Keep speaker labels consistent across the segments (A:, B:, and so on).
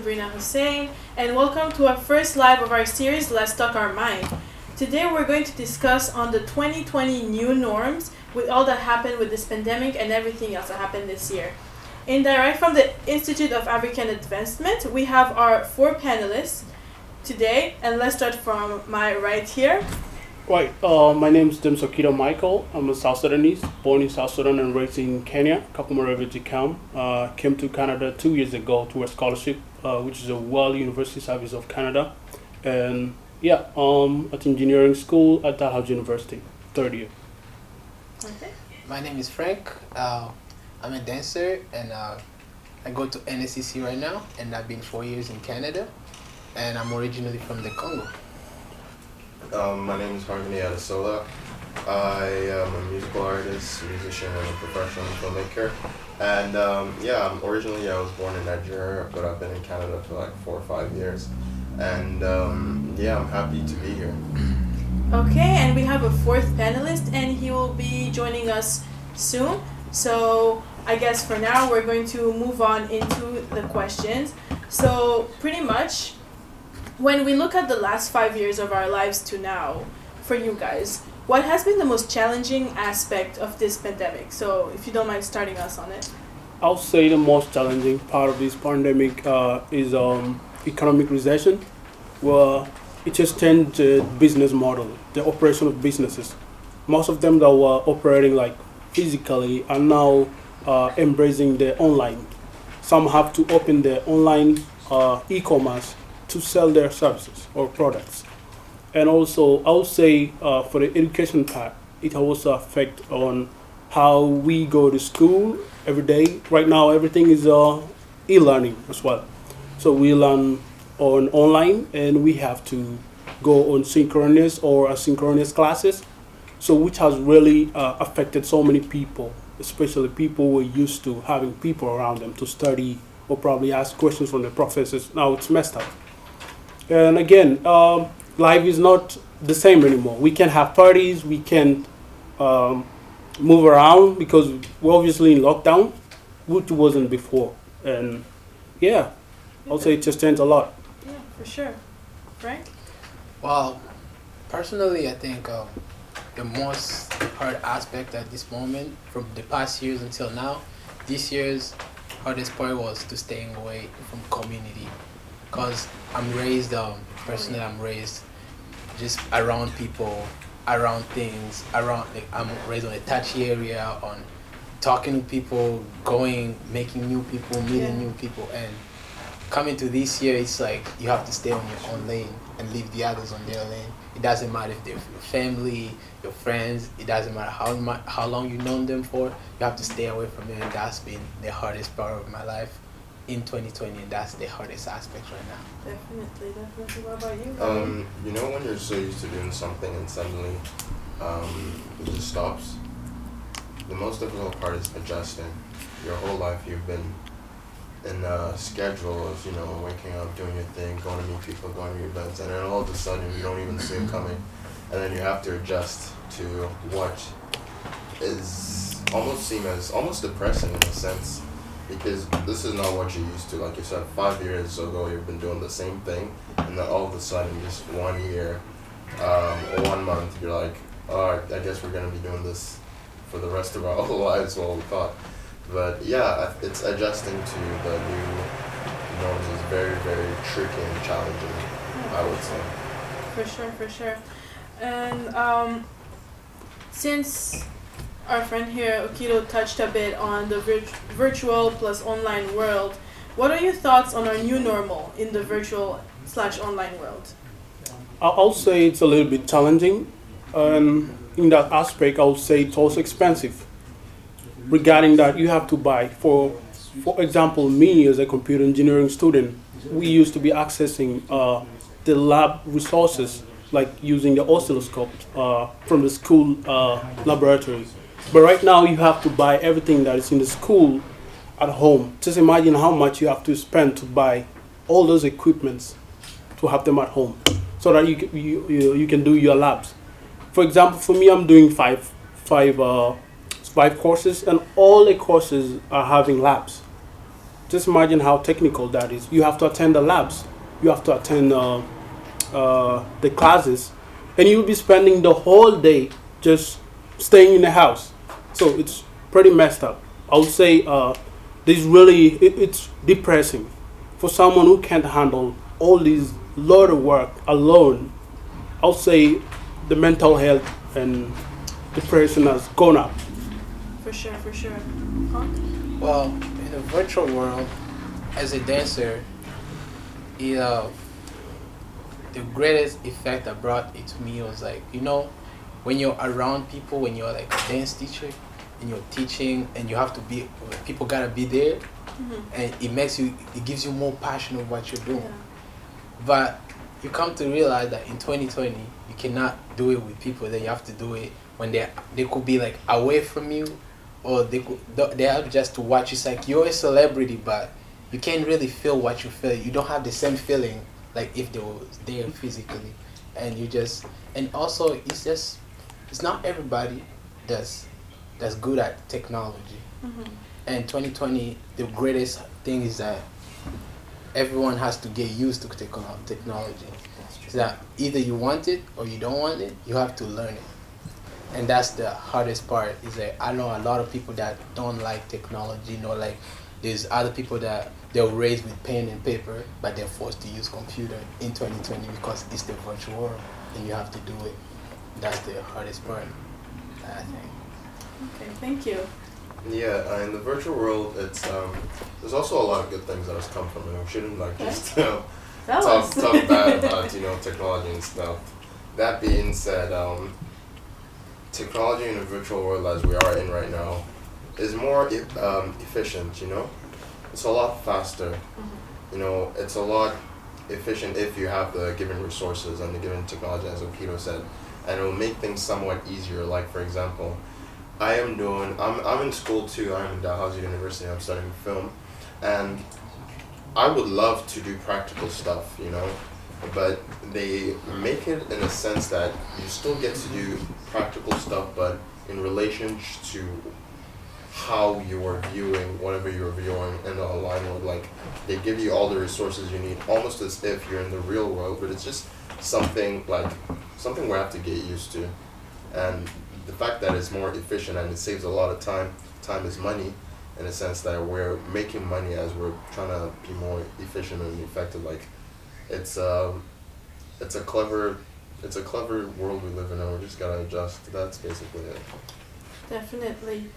A: Sabrina Hussein, and welcome to our first live of our series, Let's Talk Our Mind. Today we're going to discuss on the 2020 new norms with all that happened with this pandemic and everything else that happened this year. In direct from the Institute of African Advancement, we have our four panelists today, and let's start from my right here.
B: Right. My name is Demsokito Michael. I'm a South Sudanese, born in South Sudan and raised in Kenya, Kakuma refugee camp. Came to Canada 2 years ago to a scholarship, which is a World University Service of Canada. And at engineering school at Dalhousie University, third year.
A: Okay.
C: My name is Frank. I'm a dancer and I go to NSCC right now, and I've been 4 years in Canada, and I'm originally from the Congo.
D: My name is Harmony Adesola. I am a musical artist, musician, and a professional filmmaker. And originally I was born in Nigeria, but I've been in Canada for like 4 or 5 years. And I'm happy to be here.
A: Okay, and we have a fourth panelist, and he will be joining us soon. So I guess for now we're going to move on into the questions. So pretty much, when we look at the last 5 years of our lives to now, for you guys, what has been the most challenging aspect of this pandemic? So if you don't mind starting us on it.
B: I'll say the most challenging part of this pandemic is economic recession, where it has changed the business model, the operation of businesses. Most of them that were operating like physically are now embracing the online. Some have to open their online e-commerce to sell their services or products. And also, I would say for the education part, it also affects on how we go to school every day. Right now, everything is e-learning as well. So we learn on online, and we have to go on synchronous or asynchronous classes. So which has really affected so many people, especially people who are used to having people around them to study or probably ask questions from the professors. Now it's messed up. And again, life is not the same anymore. We can't have parties, we can't move around because we're obviously in lockdown, which wasn't before. And I'll say it just changed a lot.
A: Yeah, for sure. Frank?
C: Well, personally, I think the most hard aspect at this moment, from the past years until now, this year's hardest part was to staying away from community. Because I'm raised, personally I'm raised just around people, around things, I'm raised on a touchy area, on talking to people, making new people, meeting new people, and coming to this year, it's like you have to stay on your own lane and leave the others on their lane. It doesn't matter if they're your family, your friends, it doesn't matter how long you've known them for, you have to stay away from them, and that's been the hardest part of my life in 2020, and that's the hardest aspect right now.
A: Definitely. What about you?
D: When you're so used to doing something and suddenly it just stops, the most difficult part is adjusting. Your whole life you've been in a schedule of, waking up, doing your thing, going to meet people, going to events, and then all of a sudden you don't even see it coming. And then you have to adjust to what is almost depressing in a sense, because this is not what you're used to. Like you said, 5 years ago you've been doing the same thing, and then all of a sudden, just 1 year or 1 month, you're like, all right, I guess we're going to be doing this for the rest of our lives, what we thought. But it's adjusting to the new norms is very, very tricky and challenging, I would say.
A: For sure. And since our friend here, Okito, touched a bit on the virtual plus online world, what are your thoughts on our new normal in the virtual/online world?
B: I'll say it's a little bit challenging. In that aspect, I would say it's also expensive. Regarding that, you have to buy. For example, me as a computer engineering student, we used to be accessing the lab resources, like using the oscilloscope from the school laboratory. But right now, you have to buy everything that is in the school at home. Just imagine how much you have to spend to buy all those equipments to have them at home, so that you can do your labs. For example, for me, I'm doing five courses, and all the courses are having labs. Just imagine how technical that is. You have to attend the labs, you have to attend the classes, and you'll be spending the whole day just staying in the house. So it's pretty messed up. I would say it's depressing for someone who can't handle all these lot of work alone. I'll say the mental health and depression has gone up.
A: For sure, for sure. Huh?
C: Well, in the virtual world, as a dancer, it, the greatest effect that brought it to me was like, when you're around people, when you're like a dance teacher and you're teaching and you have to be, people gotta be there, and it gives you more passion of what you're doing.
A: Yeah.
C: But you come to realize that in 2020, you cannot do it with people. Then you have to do it when they could be like away from you, or they have just to watch. It's like you're a celebrity, but you can't really feel what you feel. You don't have the same feeling like if they were there physically, and also it's not everybody that's good at technology. And 2020, the greatest thing is that everyone has to get used to technology. It's that either you want it or you don't want it, you have to learn it. And that's the hardest part, is that I know a lot of people that don't like technology, like there's other people that they're raised with pen and paper, but they're forced to use computer in 2020 because it's the virtual world and you have to do it. That's the hardest part, I think.
A: Okay, thank you.
D: Yeah, in the virtual world, it's there's also a lot of good things that has come from it. We shouldn't just
A: Tell
D: talk
A: us.
D: bad about technology and stuff. That being said, technology in the virtual world as we are in right now is more efficient. It's a lot faster. It's a lot efficient if you have the given resources and the given technology, as Okito said, and it will make things somewhat easier. Like, for example, I'm in school too. I'm in Dalhousie University. I'm studying film, and I would love to do practical stuff, but they make it in a sense that you still get to do practical stuff, but in relation to how you are viewing whatever you're viewing in the online world. Like, they give you all the resources you need, almost as if you're in the real world, but it's just something we have to get used to. And the fact that it's more efficient and it saves a lot of time is money, in a sense that we're making money as we're trying to be more efficient and effective. Like, it's a clever world we live in, and we just gotta adjust. That's basically it.
A: Definitely.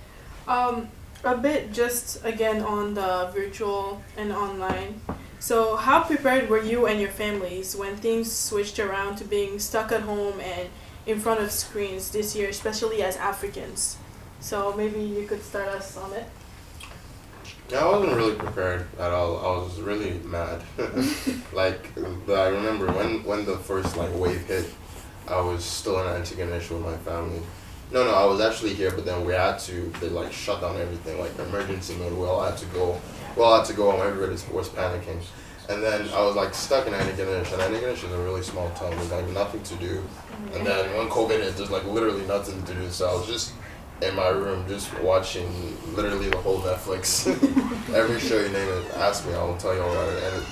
A: A bit just again on the virtual and online. So how prepared were you and your families when things switched around to being stuck at home and in front of screens this year, especially as Africans? So maybe you could start us on it.
D: Yeah, I wasn't really prepared at all. I was really mad. I remember when the first wave hit, I was still in Antigua with my family. No, I was actually here, but then they shut down everything, emergency mode. We all had to go home. Everybody was panicking. And then I was stuck in Antigua, and Antigua is a really small town. There's nothing to do. And then when COVID hit, there's literally nothing to do. So I was just in my room, just watching literally the whole Netflix. Every show you name it, ask me, I will tell you all about it. And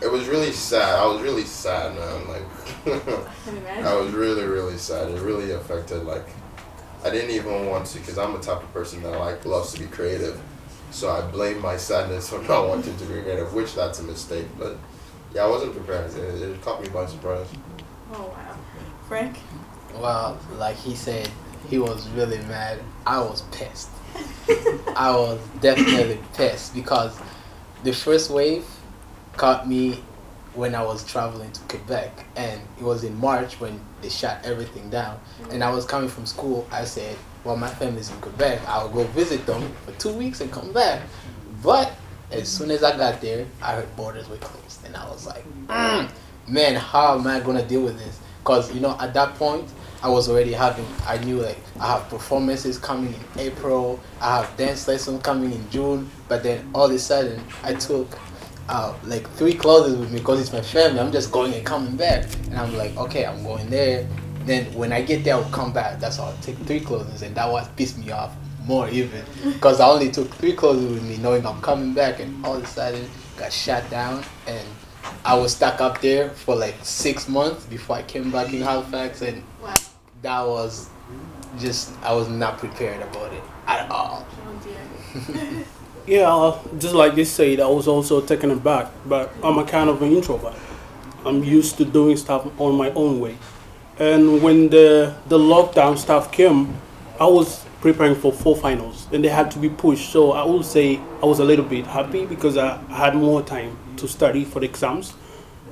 D: it was really sad. I was really sad, man. I was really, really sad. It really affected, I didn't even want to, because I'm the type of person that loves to be creative. So I blame my sadness for not wanting to be creative, which that's a mistake. But yeah, I wasn't prepared. It caught me by surprise.
A: Oh wow. Frank?
C: Well, like he said, he was really mad. I was pissed. I was definitely pissed because the first wave caught me when I was traveling to Quebec, and it was in March when they shut everything down. And I was coming from school. I said, well, my family's in Quebec. I'll go visit them for 2 weeks and come back. But as soon as I got there, I heard borders were closed, and I was like, man, how am I gonna deal with this? Because at that point, I was already I knew I have performances coming in April, I have dance lessons coming in June, but then all of a sudden I took 3 clothes with me because it's my family. I'm just going and coming back, and I'm like, okay, I'm going there. Then when I get there, I'll come back. That's all. I'll take 3 clothes, and that was pissed me off more even, because I only took 3 clothes with me, knowing I'm coming back, and all of a sudden got shut down, and I was stuck up there for like 6 months before I came back in Halifax, and
A: Wow.
C: that was just, I was not prepared about it at all.
A: Oh dear.
B: Yeah, just like they said, I was also taken aback, but I'm a kind of an introvert. I'm used to doing stuff on my own way. And when the lockdown stuff came, I was preparing for 4 finals and they had to be pushed. So I would say I was a little bit happy because I had more time to study for the exams.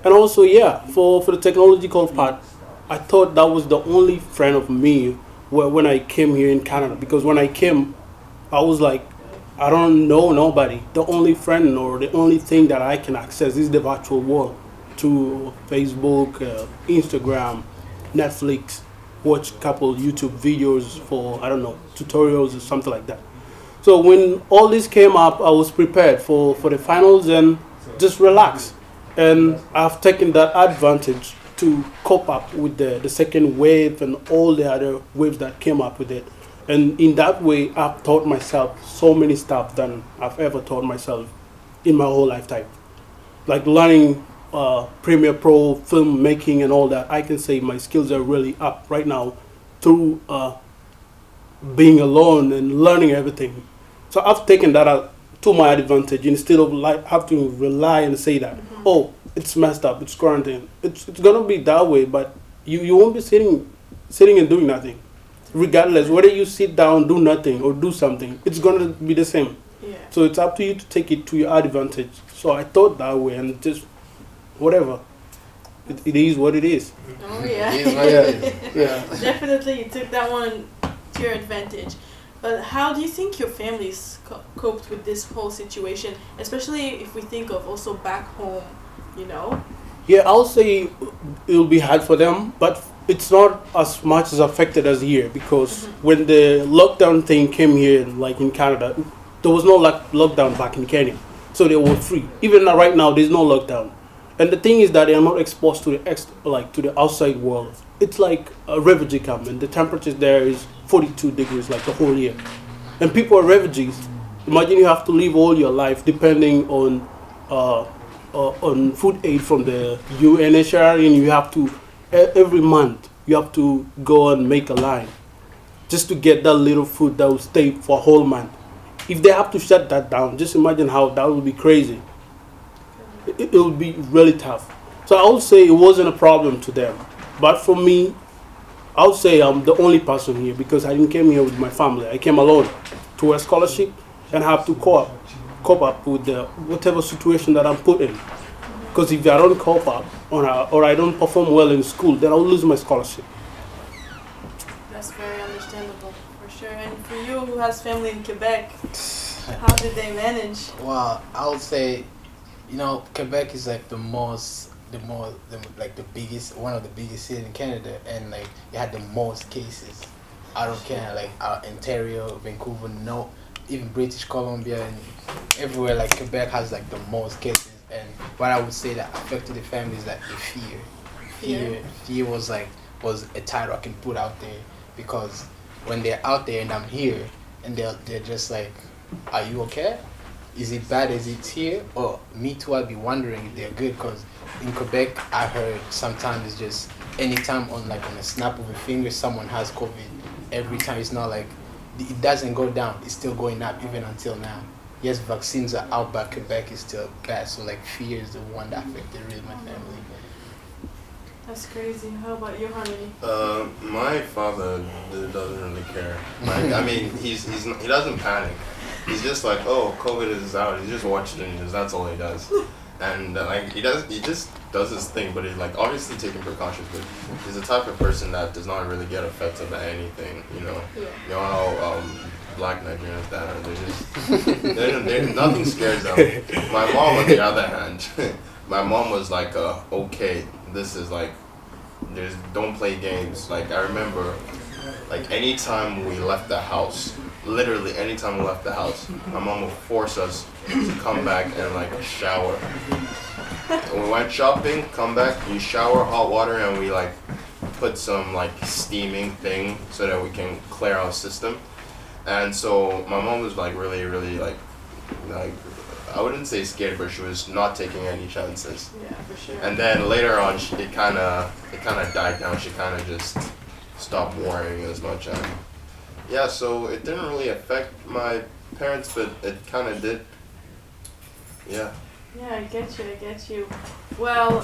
B: And also, yeah, for the technological part, I thought that was the only friend of me when I came here in Canada. Because when I came, I was like, I don't know nobody. The only friend or the only thing that I can access is the virtual world through Facebook, Instagram, Netflix, watch a couple YouTube videos for, I don't know, tutorials or something like that. So when all this came up, I was prepared for the finals and just relax. And I've taken that advantage to cope up with the second wave and all the other waves that came up with it. And in that way, I've taught myself so many stuff than I've ever taught myself in my whole lifetime. Like learning Premiere Pro, filmmaking, and all that. I can say my skills are really up right now through being alone and learning everything. So I've taken that to my advantage instead of like have to rely and say that, oh, it's messed up, it's quarantine. It's gonna be that way, but you won't be sitting and doing nothing. Regardless, whether you sit down, do nothing, or do something, it's gonna be the same.
A: Yeah.
B: So it's up to you to take it to your advantage. So I thought that way and just whatever. It is what it is.
A: Oh yeah.
C: It is what it is.
B: Yeah.
A: Definitely, you took that one to your advantage. But how do you think your families coped with this whole situation, especially if we think of also back home, you know?
B: Yeah, I'll say it'll be hard for them, but it's not as much as affected as here because when the lockdown thing came here, like in Canada, there was no lockdown back in Kenya, so they were free. Even right now, there's no lockdown, and the thing is that they are not exposed to the outside world. It's like a refugee camp, and the temperatures there is 42 degrees like the whole year, and people are refugees. Imagine you have to live all your life depending on food aid from the UNHCR, and you have to every month you have to go and make a line just to get that little food that will stay for a whole month. If they have to shut that down, just imagine how that would be crazy. It will be really tough. So I would say it wasn't a problem to them, but for me, I would say I'm the only person here because I didn't come here with my family. I came alone to a scholarship and have to cope up with whatever situation that I'm put in. Because if I don't cope up or I don't perform well in school, then I'll lose my scholarship.
A: That's very understandable, for sure. And for you, who has family in Quebec, how did they manage?
C: Well, I would say, Quebec is like the biggest, one of the biggest cities in Canada, and like it had the most cases out of Canada, like Ontario, Vancouver, even British Columbia, and everywhere. Like Quebec has like the most cases, and what I would say that affected the family is that the fear was a title I can put out there, because when they're out there and I'm here, and they're just like, are you okay? Is it bad as it's here? Or me too, I'd be wondering if they're good, because in Quebec, I heard sometimes it's just anytime on a snap of a finger, someone has COVID. Every time, it's not like, it doesn't go down, it's still going up even until now. Yes, vaccines are out, but Quebec is still bad, so like fear is the one that affected really my family.
A: That's crazy. How about you, Harmony?
D: My father doesn't really care. Like, I mean, he doesn't panic. He's just like, oh, COVID is out. He just watches the news. That's all he does. And he just does his thing. But he's like obviously taking precautions. But he's the type of person that does not really get affected by anything. You know,
A: Yeah.
D: you know how black Nigerians that are. They're nothing scares them. My mom, on the other hand, my mom was like, okay, this is like, don't play games. Like I remember, like anytime we left the house. Literally, anytime we left the house, my mom would force us to come back and like shower. When we went shopping, come back, you shower, hot water, and we like put some like steaming thing so that we can clear our system. And so my mom was like really, really like I wouldn't say scared, but she was not taking any chances.
A: Yeah, for sure.
D: And then later on, it kind of died down. She kind of just stopped worrying as much, and yeah, so it didn't really affect my parents, but it kind of did. Yeah.
A: Yeah, I get you. Well,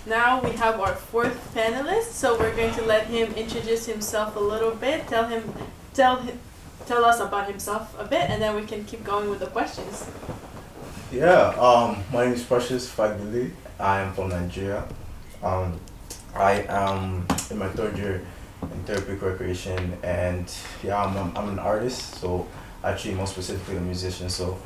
A: now we have our fourth panelist, so we're going to let him introduce himself a little bit. Tell us about himself a bit, and then we can keep going with the questions.
E: Yeah, my name is Precious Fagbili. I am from Nigeria. I am in my third year in therapeutic recreation, and yeah, I'm an artist, so actually more specifically a musician. So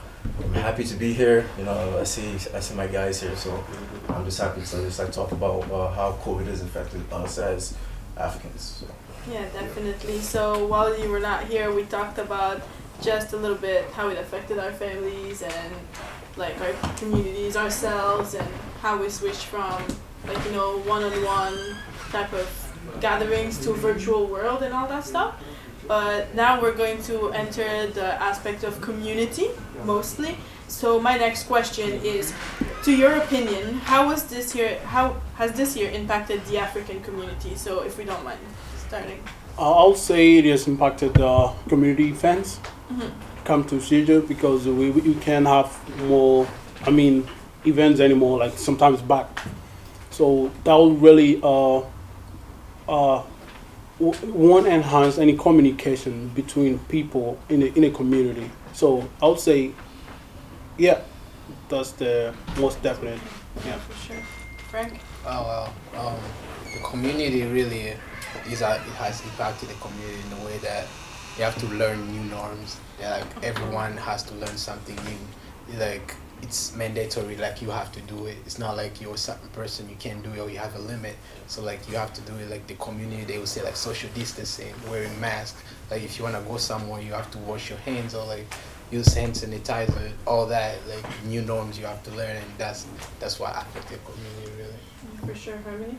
E: I'm happy to be here. You know, I see my guys here, so I'm just happy to just like talk about how COVID has affected us as Africans. So.
A: Yeah, definitely. So while you were not here, we talked about just a little bit how it affected our families and like our communities, ourselves, and how we switched from like one-on-one type of gatherings to virtual world and all that stuff. But now we're going to enter the aspect of community mostly. So my next question is, to your opinion, how has this year impacted the African community? So if we don't mind starting.
B: I'll say it has impacted community events.
A: Mm-hmm.
B: Come to Syria because we can have more, events anymore, like sometimes back. So that will really one enhance any communication between people in a community. So I would say, yeah, that's the most definite. Yeah,
A: for sure. Frank?
C: Oh well, the community really it has impacted the community in a way that you have to learn new norms. Yeah, like everyone has to learn something new. Like it's mandatory. Like you have to do it. It's not like you're a certain person you can't do it or you have a limit. So like you have to do it. Like the community, they will say like social distancing, wearing masks. Like if you wanna go somewhere, you have to wash your hands or like use hand sanitizer. All that like new norms you have to learn, and that's what affected the community really.
A: For sure, Harmony.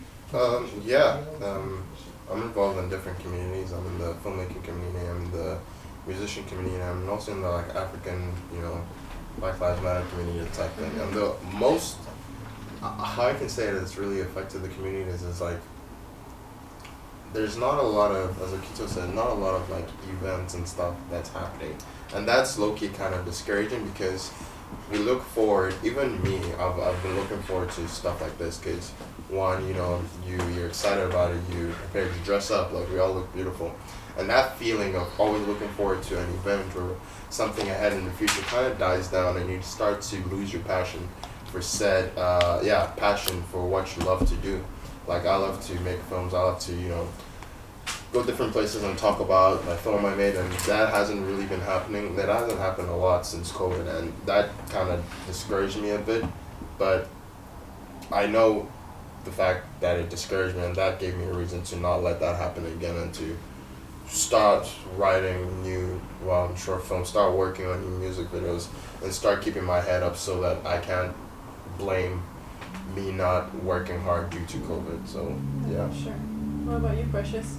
D: I'm involved in different communities. I'm in the filmmaking community, I'm in the musician community, and I'm also in the like African, Black Lives Matter community type thing. And the most, how I can say that it's really affected the communities is like, there's not a lot of, as Akito said, not a lot of like events and stuff that's happening. And that's low-key kind of discouraging because we look forward, even me, I've been looking forward to stuff like this because one, you're excited about it, you're prepared to dress up, like we all look beautiful. And that feeling of always looking forward to an event or something ahead in the future kind of dies down and you start to lose your passion for passion for what you love to do. Like I love to make films, I love to, go different places and talk about my film I made, and that hasn't really been happening. That hasn't happened a lot since COVID, and that kind of discouraged me a bit. But I know the fact that it discouraged me, and that gave me a reason to not let that happen again and to start writing new short films, start working on new music videos, and start keeping my head up so that I can't blame me not working hard due to COVID. So yeah.
A: Sure. What about you, Precious?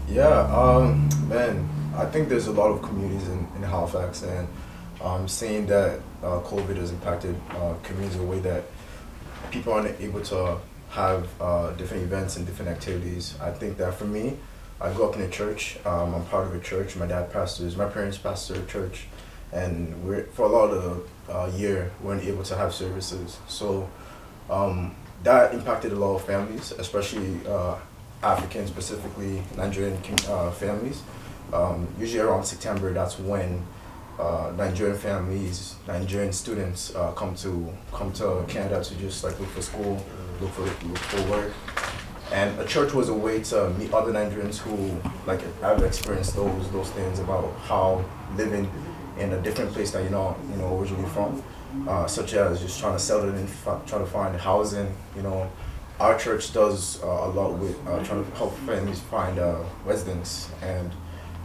E: Yeah, man, I think there's a lot of communities in Halifax, and seeing that COVID has impacted communities in a way that people aren't able to have different events and different activities. I think that for me, I grew up in a church. I'm part of a church. My dad pastors. My parents pastor a church, and for a lot of the year we weren't able to have services. So that impacted a lot of families, especially African, specifically Nigerian families. Usually around September, that's when Nigerian families, Nigerian students come to Canada to just like look for school, look for work. And a church was a way to meet other Nigerians who like have experienced those things about how living in a different place that you're not originally from, such as just trying to settle in, trying to find housing. Our church does a lot with trying to help families find residence, and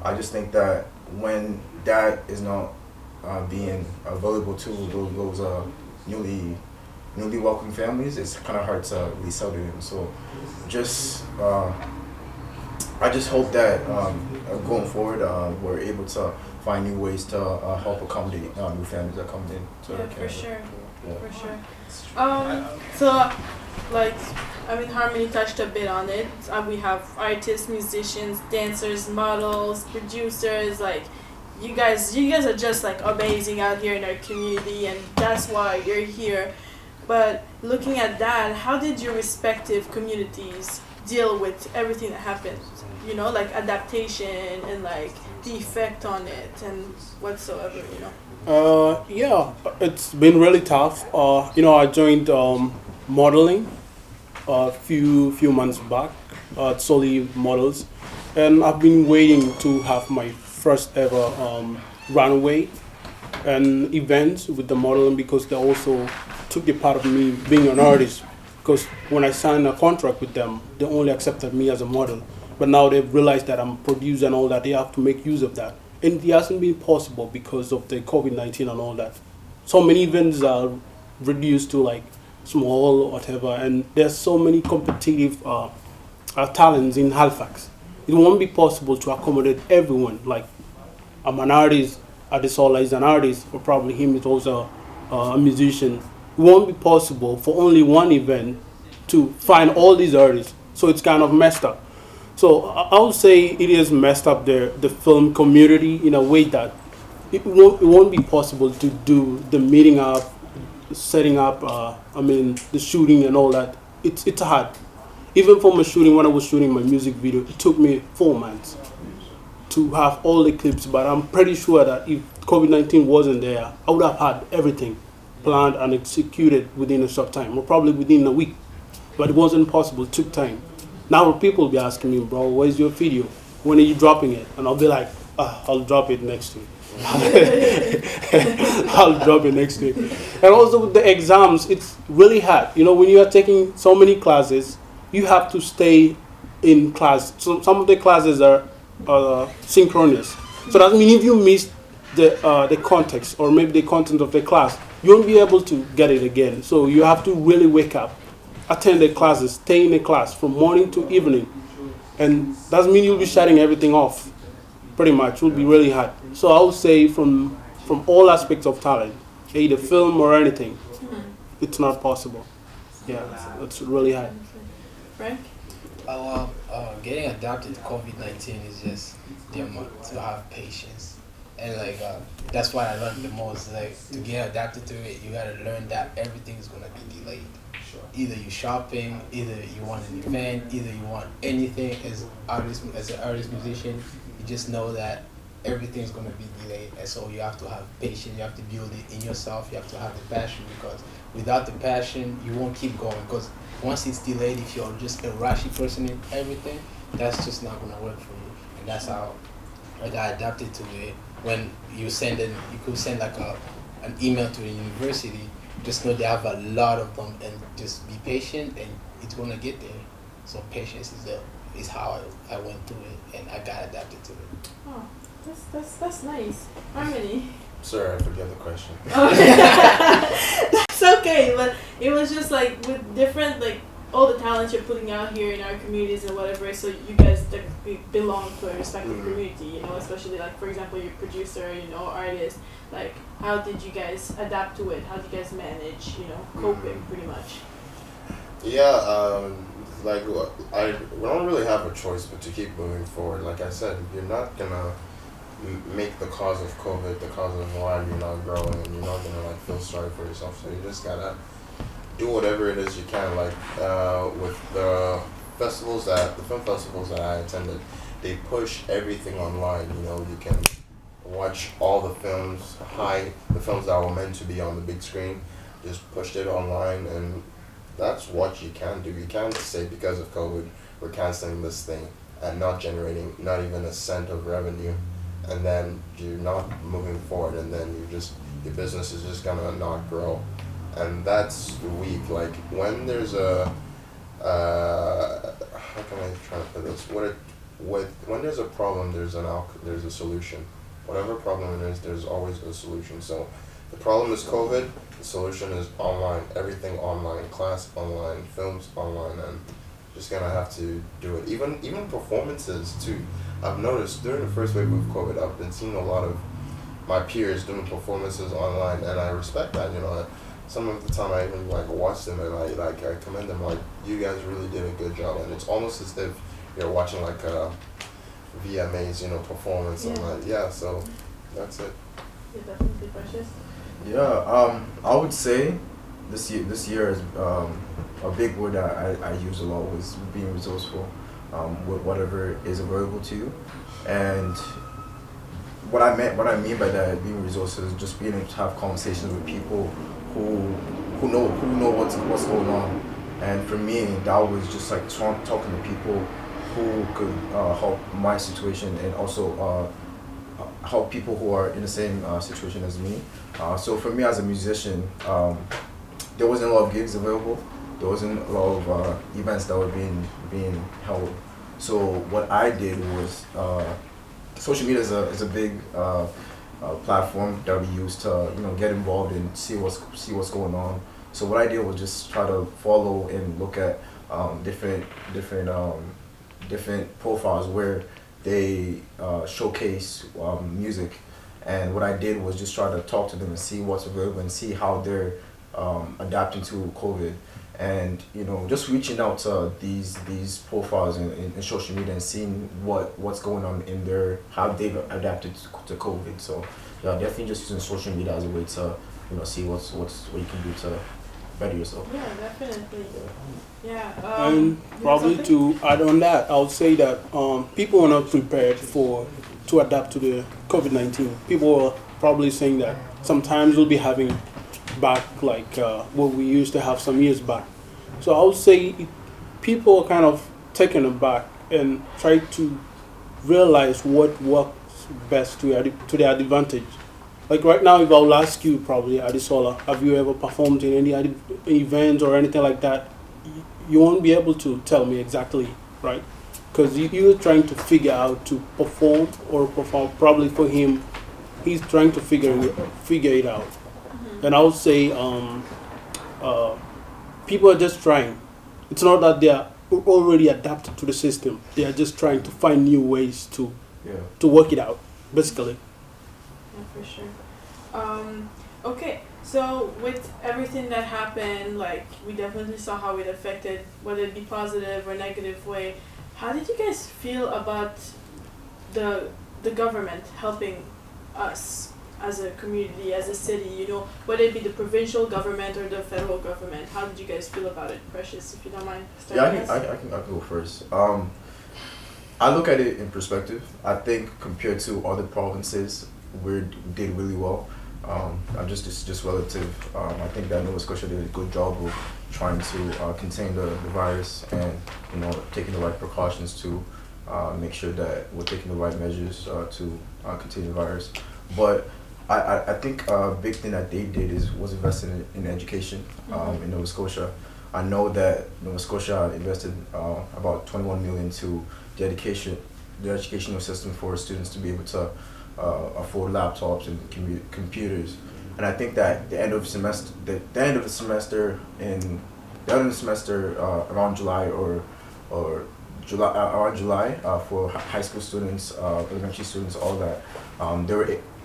E: I just think that when that is not being available to those newly welcome families, it's kind of hard to really settle in. So just I just hope that going forward, we're able to find new ways to help accommodate new families that come in.
A: Yeah, for sure.
E: Yeah.
A: For sure. So, like, I mean, Harmony touched a bit on it. We have artists, musicians, dancers, models, producers. Like, you guys are just like amazing out here in our community, and that's why you're here. But looking at that, how did your respective communities deal with everything that happened? You know, like adaptation and like the effect on it and whatsoever. You know.
B: Yeah, it's been really tough. I joined modeling a few months back, solely models, and I've been waiting to have my first ever runway and event with the modeling because they also took the part of me being an artist. Because when I signed a contract with them, they only accepted me as a model. But now they've realized that I'm a producer and all that. They have to make use of that. And it hasn't been possible because of the COVID-19 and all that. So many events are reduced to like small or whatever. And there's so many competitive talents in Halifax. It won't be possible to accommodate everyone. Like I'm an artist, Adesola is an artist, or probably him is also a musician. It won't be possible for only one event to find all these artists. So it's kind of messed up. So I would say it is messed up the film community in a way that it won't be possible to do the meeting up, setting up, the shooting and all that. It's hard. Even for my shooting, when I was shooting my music video, it took me 4 months to have all the clips. But I'm pretty sure that if COVID-19 wasn't there, I would have had everything planned and executed within a short time, or probably within a week. But it wasn't possible. It took time. Now people will be asking me, bro, where's your video? When are you dropping it? And I'll be like, I'll drop it next week. I'll drop it next week. And also with the exams, it's really hard. You know, when you are taking so many classes, you have to stay in class. So some of the classes are synchronous. So that means if you miss the context or maybe the content of the class, you won't be able to get it again. So you have to really wake up, attend the classes, stay in the class from morning to evening. And that means you'll be shutting everything off, pretty much. It will be really hard. So I would say from all aspects of talent, either film or anything, it's not possible. Yeah, it's really hard.
A: Frank?
C: Getting adapted to COVID-19 is just the amount to have patience. And like that's what I learned the most. Like to get adapted to it, you gotta learn that everything is gonna be delayed. Either you're shopping, either you want an event, either you want anything as an artist musician, you just know that everything's gonna be delayed, and so you have to have patience. You have to build it in yourself. You have to have the passion, because without the passion, you won't keep going. Because once it's delayed, if you're just a rushy person in everything, that's just not gonna work for you. And that's how I got adapted to it. When you could send like an email to a university, just know they have a lot of them, and just be patient, and it's gonna get there. So patience is how I went through it, and I got adapted to it.
A: Oh, that's nice. Harmony.
D: Sorry, I forget the question.
A: That's okay, but it was just like with different like all the talents you're putting out here in our communities and whatever. So you guys belong to a respective community, you know. Especially like for example, your producer, you know, artist. Like, how did you guys adapt to it? How did you guys manage, you know, coping pretty much?
D: Yeah, we don't really have a choice but to keep moving forward. Like I said, you're not gonna make the cause of COVID the cause of why you're not growing, and you're not gonna like feel sorry for yourself. So you just gotta do whatever it is you can. Like with the film festivals that I attended, they push everything online. You know, you can watch all the films, the films that were meant to be on the big screen, just pushed it online, and that's what you can do. You can't say because of COVID we're canceling this thing and not generating not even a cent of revenue, and then you're not moving forward, and then your business is just gonna not grow, and that's weak. Like when there's a how can I try to put this? When there's a problem, there's a solution. Whatever problem it is, there's always a solution. So the problem is COVID, the solution is online. Everything online, class online, films online, and just gonna have to do it. Even performances too. I've noticed during the first wave of COVID, I've been seeing a lot of my peers doing performances online, and I respect that. Some of the time I even like watch them and I commend them. Like, you guys really did a good job, and it's almost as if you're watching like a VMAs, performance. And so that's it.
A: Yeah, definitely precious.
E: Yeah, I would say this year is a big word that I use a lot was being resourceful with whatever is available to you, and what I mean by that being resourceful is just being able to have conversations with people who know what's going on, and for me that was just like talking to people who could help my situation and also help people who are in the same situation as me. So for me as a musician, there wasn't a lot of gigs available. There wasn't a lot of events that were being held. So what I did was social media is a big platform that we use to get involved and see what's going on. So what I did was just try to follow and look at different profiles where they showcase music, and what I did was just try to talk to them and see what's available and see how they're adapting to COVID, and just reaching out to these profiles in social media and seeing what's going on in how they've adapted to COVID. So yeah, definitely just using social media as a way to see what you can do to better yourself.
A: Yeah, definitely. Yeah.
B: And probably to add on that, I would say that people are not prepared to adapt to the COVID-19. People are probably saying that sometimes we'll be having back like what we used to have some years back. So I would say people are kind of taken aback and try to realize what works best to their advantage. Like right now, if I will ask you probably, Adisola, have you ever performed in any events or anything like that? You won't be able to tell me exactly, right? Because you're trying to figure out to perform or perform. Probably for him, he's trying to figure it out. Mm-hmm. And I would say people are just trying. It's not that they are already adapted to the system. They are just trying to find new ways to work it out, basically.
A: Yeah, for sure. Okay, so with everything that happened, like, we definitely saw how it affected, whether it be positive or negative way. How did you guys feel about the government helping us as a community, as a city, whether it be the provincial government or the federal government? How did you guys feel about it? Precious, if you don't mind starting us.
E: I can go first. I look at it in perspective. I think compared to other provinces, we did really well. I'm just relative. I think that Nova Scotia did a good job of trying to contain the virus and taking the right precautions to make sure that we're taking the right measures to contain the virus. But I think a big thing that they did was investing in education in Nova Scotia. I know that Nova Scotia invested about 21 million to the educational system for students to be able to afford laptops and computers, and I think that the end of the semester around July around July for high school students, elementary students, all that,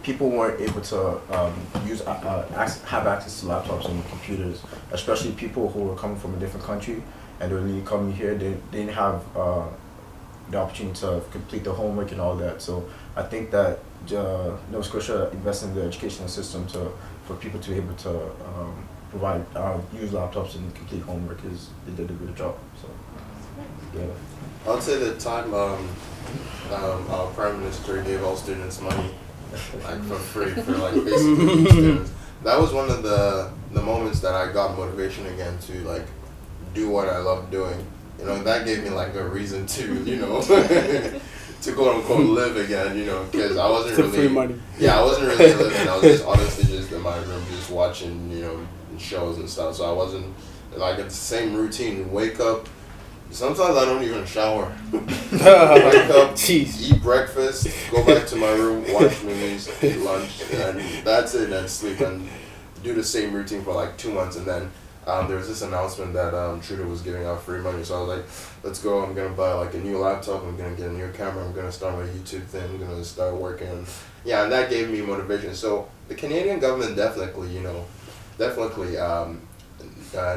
E: people weren't able to have access to laptops and computers, especially people who were coming from a different country and they were really coming here. They didn't have the opportunity to complete the homework and all that. So I think that Nova Scotia invested in the educational system for people to be able to provide use laptops and complete homework. They did a good job. So yeah.
D: I would say the time our Prime Minister gave all students money like for free for like basically students. That was one of the moments that I got motivation again to like do what I love doing. That gave me like a reason to to quote unquote live again, because I wasn't really
B: free money.
D: Yeah, I wasn't really living. I was just honestly just in my room just watching, shows and stuff. So I wasn't like it's the same routine. Wake up. Sometimes I don't even shower. Wake up, eat breakfast, go back to my room, watch movies, eat lunch, and that's it, and sleep, and do the same routine for like 2 months, and then there was this announcement that Trudeau was giving out free money. So I was like, let's go. I'm gonna buy like a new laptop. I'm gonna get a new camera. I'm gonna start my YouTube thing. I'm gonna start working. Yeah, and that gave me motivation. So the Canadian government definitely,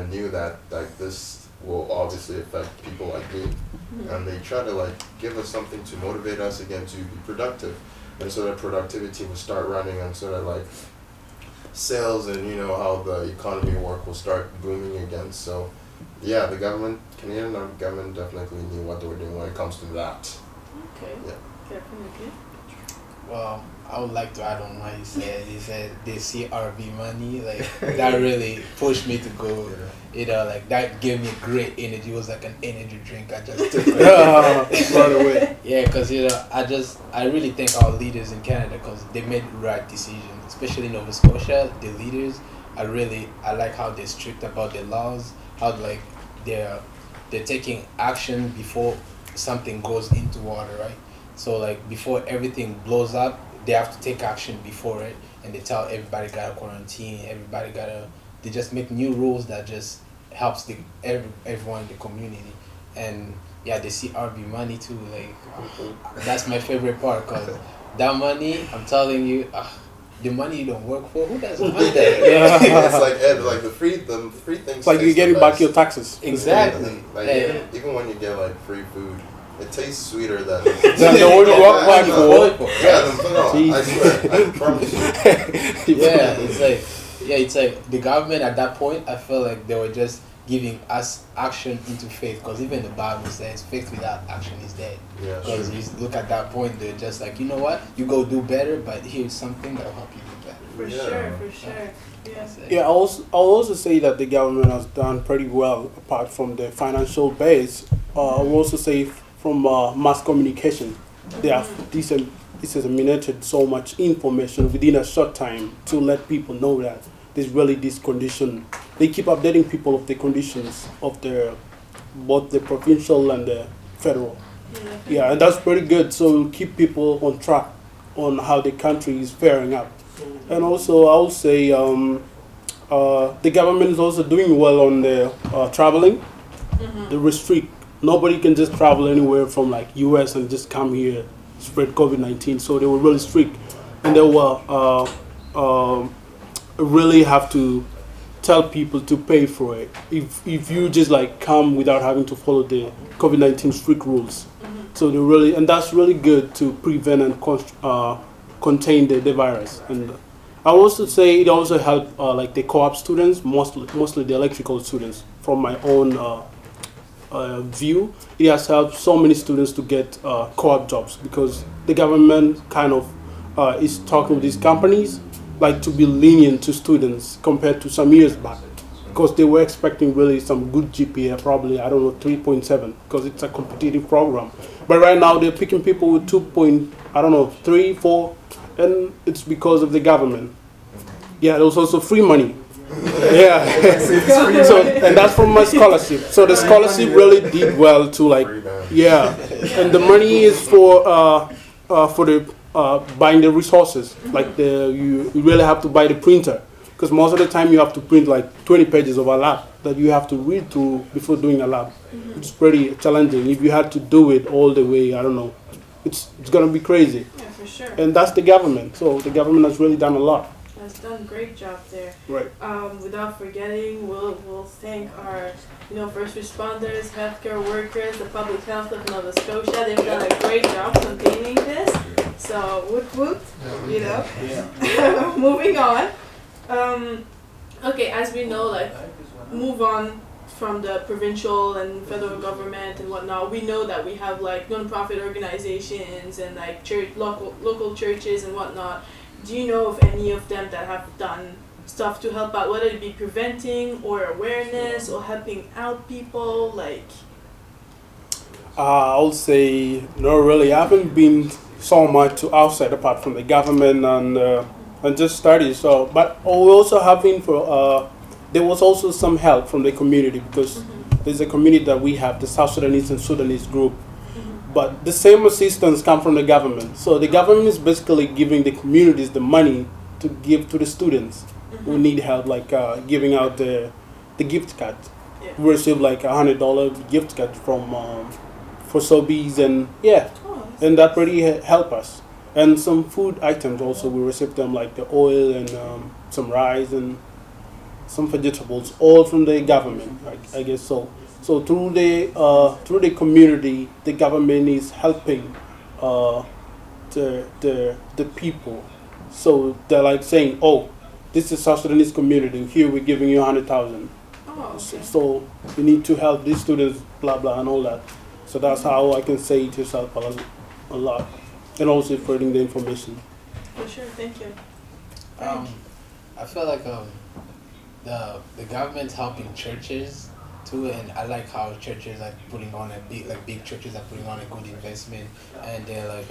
D: knew that like this will obviously affect people like me, and they try to like give us something to motivate us again to be productive, and so that productivity will start running, and so that like sales and how the economy work will start booming again. So yeah, the Canadian government definitely knew what they were doing when it comes to that.
A: Okay.
D: Yeah.
A: Definitely.
C: Well, I would like to add on what he said. He said the CRV money, like that really pushed me to go. Like that gave me great energy. It was like an energy drink. I just took it.
B: Right away.
C: Yeah, because I really thank our leaders in Canada because they made the right decision, especially Nova Scotia. The leaders, I like how they're strict about their laws. How like they're taking action before something goes into water, right? So like before everything blows up, they have to take action before it, and they tell everybody gotta quarantine. They just make new rules that just helps everyone in the community. And yeah, the CRB money too. Like that's my favorite part because that money, I'm telling you, the money you don't work for, who doesn't want that?
D: It's like the free things.
B: It's like you're getting back your taxes.
C: Exactly.
D: Like even when you get like free food, it tastes sweeter than
B: the one you work back for.
D: Yeah, no, I swear, I promise you.
C: It's like the government at that point, I felt like they were just giving us action into faith, because even the Bible says faith without action is dead.
D: Yeah.
C: Because you look at that point, they're just like, you know what, you go do better, but here's something that'll help you do better.
A: For sure. Yes.
B: Yeah, I'll also say that the government has done pretty well apart from the financial base. I will also say from mass communication, they have disseminated so much information within a short time to let people know that there's really this condition. They keep updating people of the conditions of both the provincial and the federal. Yeah, and that's pretty good. So it'll keep people on track on how the country is faring up. And also, I would say the government is also doing well on the traveling. They restrict. Nobody can just travel anywhere from like US and just come here, spread COVID-19. So they were really strict, and they were really have to tell people to pay for it if you just like come without having to follow the COVID-19 strict rules. So they really, and that's really good to prevent and contain the virus. And I would also say it also helped like the co-op students, mostly the electrical students. From my own view, it has helped so many students to get co-op jobs, because the government kind of is talking with these companies like to be lenient to students compared to some years back, because they were expecting really some good GPA, probably 3.7, because it's a competitive program. But right now they're picking people with 3, 4, and it's because of the government. Yeah, there was also free money. Yeah. So, and that's from my scholarship. So the scholarship really did well to like, yeah. And the money is for the buying the resources. Like you really have to buy the printer, because most of the time you have to print like 20 pages of a lab that you have to read through before doing a lab. It's pretty challenging. If you had to do it all the way, it's gonna be crazy.
A: Yeah, for sure.
B: And that's the government. So the government has really done a lot.
A: Has done a great job there.
B: Right.
A: Without forgetting, we'll thank our first responders, healthcare workers, the public health of Nova Scotia. They've done a great job containing this. So woot woot,
B: Yeah.
A: Moving on. Okay, as we know, like move on from the provincial and federal government and whatnot. We know that we have like non-profit organizations and like local churches and whatnot. Do you know of any of them that have done stuff to help out, whether it be preventing or awareness or helping out people? Like,
B: I'll say no, really. I haven't been so much to outside apart from the government and just studies. So, but we also having there was also some help from the community, because there's a community that we have, the South Sudanese and Sudanese group. But the same assistance come from the government. So the government is basically giving the communities the money to give to the students who need help, like giving out the the gift card.
A: Yeah.
B: We received like $100 gift card from for Sobeys, and yeah,
A: Oh, that's
B: and that
A: nice.
B: really helped us. And some food items also, we received them like the oil and some rice and some vegetables, all from the government. I guess so. So through the community, the government is helping uh, the people. So they're like saying, "Oh, this is South Sudanese community. Here we're giving you 100,000.
A: Oh,
B: So,
A: okay.
B: so you need to help these students, blah blah, and all that." So that's how I can say it has helped a lot, and also spreading the information.
A: For sure. Thank you.
C: I feel like the government's helping churches too, and I like how churches are putting on a big churches are putting on a good investment, and they're like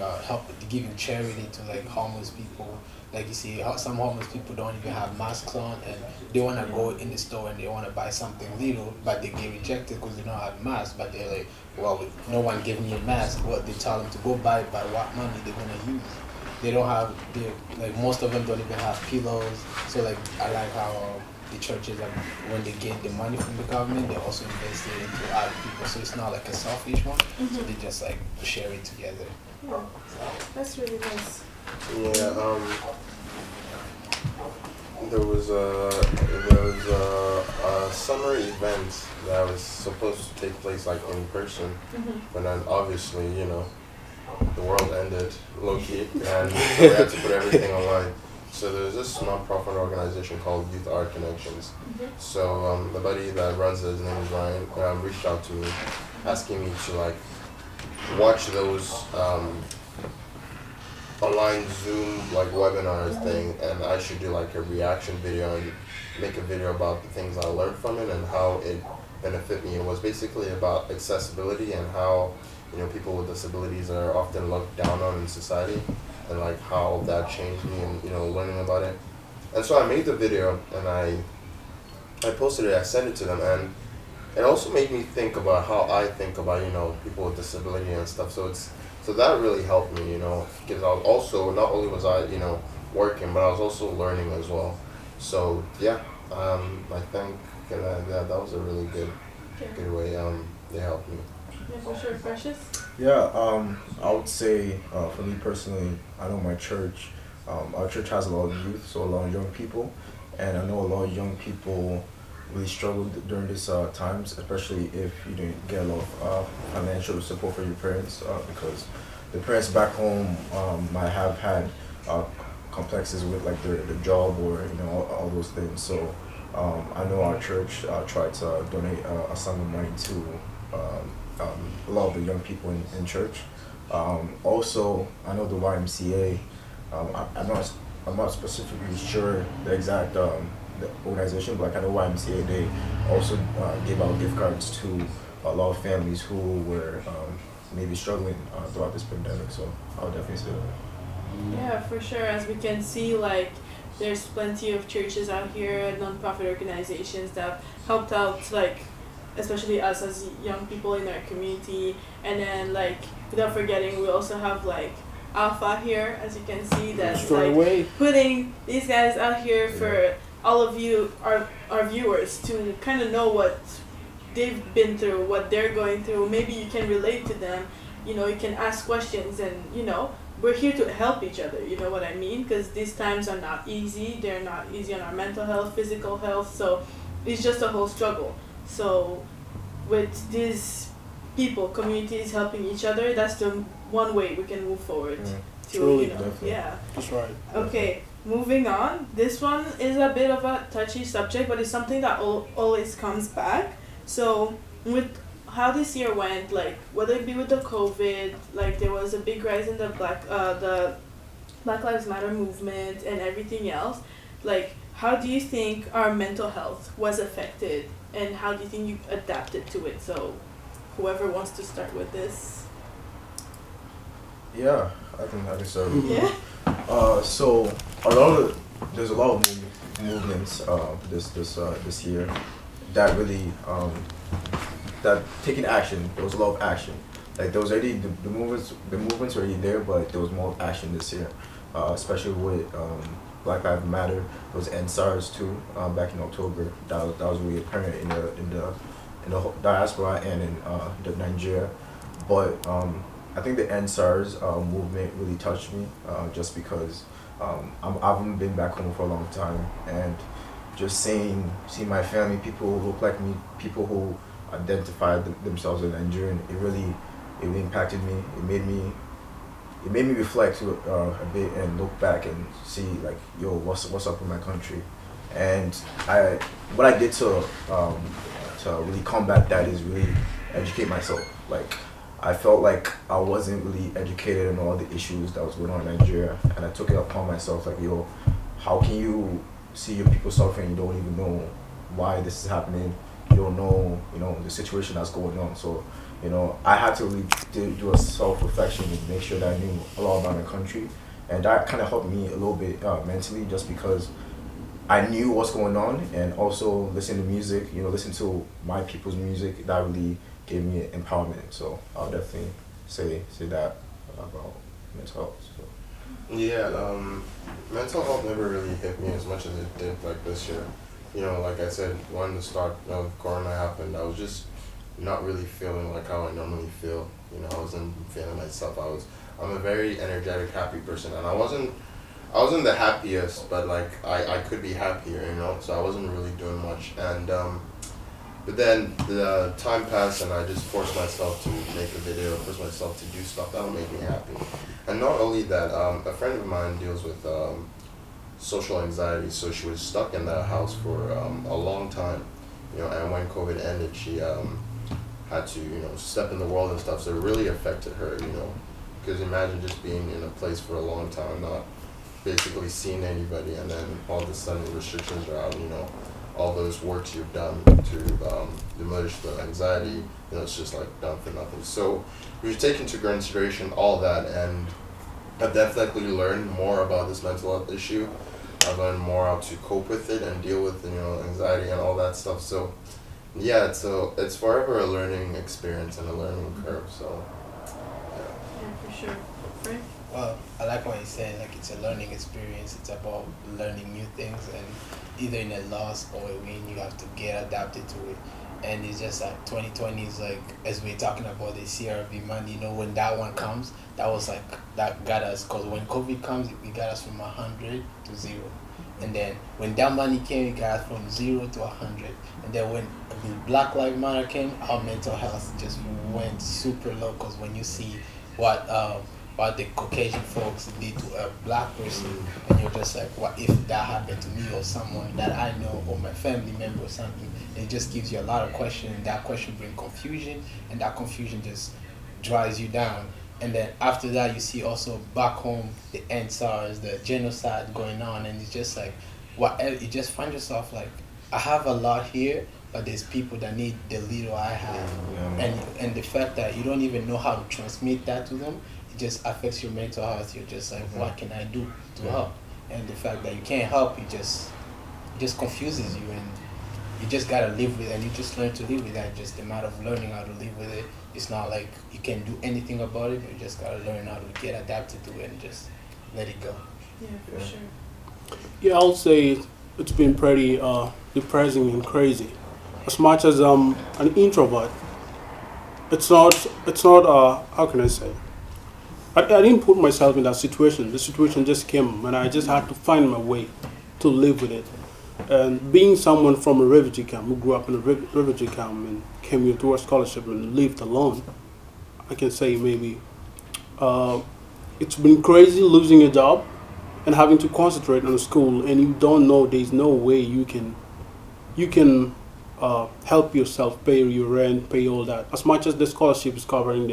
C: giving charity to like homeless people. Like you see, some homeless people don't even have masks on, and they want to go in the store and they want to buy something little, but they get rejected because they don't have masks. But they're like, well, no one gave me a mask. What they tell them to go buy what money they're gonna use. They don't have like most of them don't even have pillows. So like I like how the churches when they get the money from the government, they also invest it into other people. So it's not like a selfish one. So they just like share it together.
A: Yeah, that's really nice.
D: Yeah, a summer event that was supposed to take place like in person, but then obviously, the world ended low key, and so we had to put everything online. So there's this non-profit organization called Youth Art Connections. So the buddy that runs it, his name is Ryan, reached out to me, asking me to like watch those online Zoom like webinars thing, and I should do like a reaction video and make a video about the things I learned from it and how it benefited me. It was basically about accessibility and how people with disabilities are often looked down on in society, and like how that changed me and learning about it. And so I made the video and I posted it. I sent it to them, and it also made me think about how I think about people with disability and stuff. So that really helped me, because I was also, not only was I working, but I was also learning as well. So yeah, I think that was a really good way. They helped me.
A: Yeah, for sure. Precious?
E: Yeah, I would say for me personally, I know my church, our church has a lot of youth, so a lot of young people, and I know a lot of young people really struggled during these times, especially if you didn't get a lot of financial support from your parents, because the parents back home might have had complexes with like their job or all those things. So I know our church tried to donate a sum of money to a lot of the young people in church. Also, I know the YMCA. I'm not specifically sure the exact the organization, but like I know YMCA, they also gave out gift cards to a lot of families who were maybe struggling throughout this pandemic. So I would definitely say that.
A: Yeah, for sure. As we can see, like, there's plenty of churches out here, non-profit organizations that helped out, like, especially us as young people in our community. And then, like, without forgetting, we also have, like, Alpha here, as you can see, that's like putting these guys out here for all of you, our viewers, to kind of know what they've been through, what they're going through. Maybe you can relate to them. You can ask questions, and we're here to help each other. You know what I mean? Because these times are not easy. They're not easy on our mental health, physical health. So it's just a whole struggle. So with these people, communities helping each other, that's the one way we can move forward. To
B: Truly,
E: definitely.
A: yeah.
B: That's right.
A: Okay, moving on. This one is a bit of a touchy subject, but it's something that always comes back. So with how this year went, like whether it be with the COVID, like there was a big rise in the Black Lives Matter movement and everything else. Like, how do you think our mental health was affected, and how do you think you adapted to it? So, whoever wants to start with this.
E: Yeah, I think I can start.
A: Yeah.
E: So there's a lot of movements this year that really that taking action. There was a lot of action. Like there was already the movements were already there, but there was more action this year, especially with Black Lives Matter. There was NSARS too, back in October. That was really apparent in the whole diaspora and in the Nigeria. But I think the NSARS movement really touched me, just because I haven't been back home for a long time, and just seeing my family, people who look like me, people who identify themselves as Nigerian, it really impacted me. It made me reflect a bit and look back and see like, yo, what's up with my country, and what I did to really combat that is really educate myself. Like, I felt like I wasn't really educated in all the issues that was going on in Nigeria, and I took it upon myself like, yo, how can you see your people suffering? You don't even know why this is happening. You don't know, the situation that's going on. So, I had to really do a self-reflection and make sure that I knew a lot about my country, and that kind of helped me a little bit mentally, just because I knew what's going on, and also listen to music, listen to my people's music. That really gave me empowerment. So I'll definitely say that about mental health. So.
D: Yeah, mental health never really hit me as much as it did like this year. Like I said, when the start of Corona happened, I was just not really feeling like how I normally feel. I wasn't feeling myself. I'm a very energetic, happy person, and I wasn't the happiest, but like I could be happier, so I wasn't really doing much. And but then the time passed, and I just forced myself to make a video, forced myself to do stuff that would make me happy. And not only that, a friend of mine deals with social anxiety, so she was stuck in that house for a long time, and when COVID ended, she had to, step in the world and stuff, so it really affected her, because imagine just being in a place for a long time, not basically seeing anybody, and then all of a sudden restrictions are out, all those works you've done to diminish the anxiety, it's just like done for nothing. So we take into consideration all that, and I've definitely learned more about this mental health issue. I've learned more how to cope with it and deal with anxiety and all that stuff. So yeah, it's forever a learning experience and a learning curve. So
A: Yeah, for sure. Frank?
C: Well, I like what you said, like it's a learning experience. It's about learning new things, and either in a loss or a win, you have to get adapted to it. And it's just like 2020 is like, as we're talking about the CRV money, when that one comes, that was like, that got us, because when COVID comes, it got us from 100 to 0. And then when that money came, it got us from 0 to 100. And then when the Black Lives Matter came, our mental health just went super low, because when you see what the Caucasian folks did to a black person, and you're just like, what if that happened to me or someone that I know or my family member or something? It just gives you a lot of questions, and that question brings confusion, and that confusion just drives you down. And then after that, you see also back home the NSARS, the genocide going on, and it's just like, you just find yourself like, I have a lot here, but there's people that need the little I have, and the fact that you don't even know how to transmit that to them, it just affects your mental health. You're just like, what can I do to help? And the fact that you can't help, it just confuses you, and you just gotta live with it, and you just learn to live with that. Just a matter of learning how to live with it. It's not like you can do anything about it, but you just gotta learn how to get adapted to it and just let it go.
A: Yeah, for sure.
B: Yeah, I'll say it's been pretty depressing and crazy. As much as I'm an introvert, it's not how can I say? I didn't put myself in that situation. The situation just came, and I just had to find my way to live with it. And being someone from a refugee camp, who grew up in a refugee camp and came here to a scholarship and lived alone, I can say maybe it's been crazy losing a job and having to concentrate on school, and you don't know, there's no way you can help yourself pay your rent, pay all that. As much as the scholarship is covering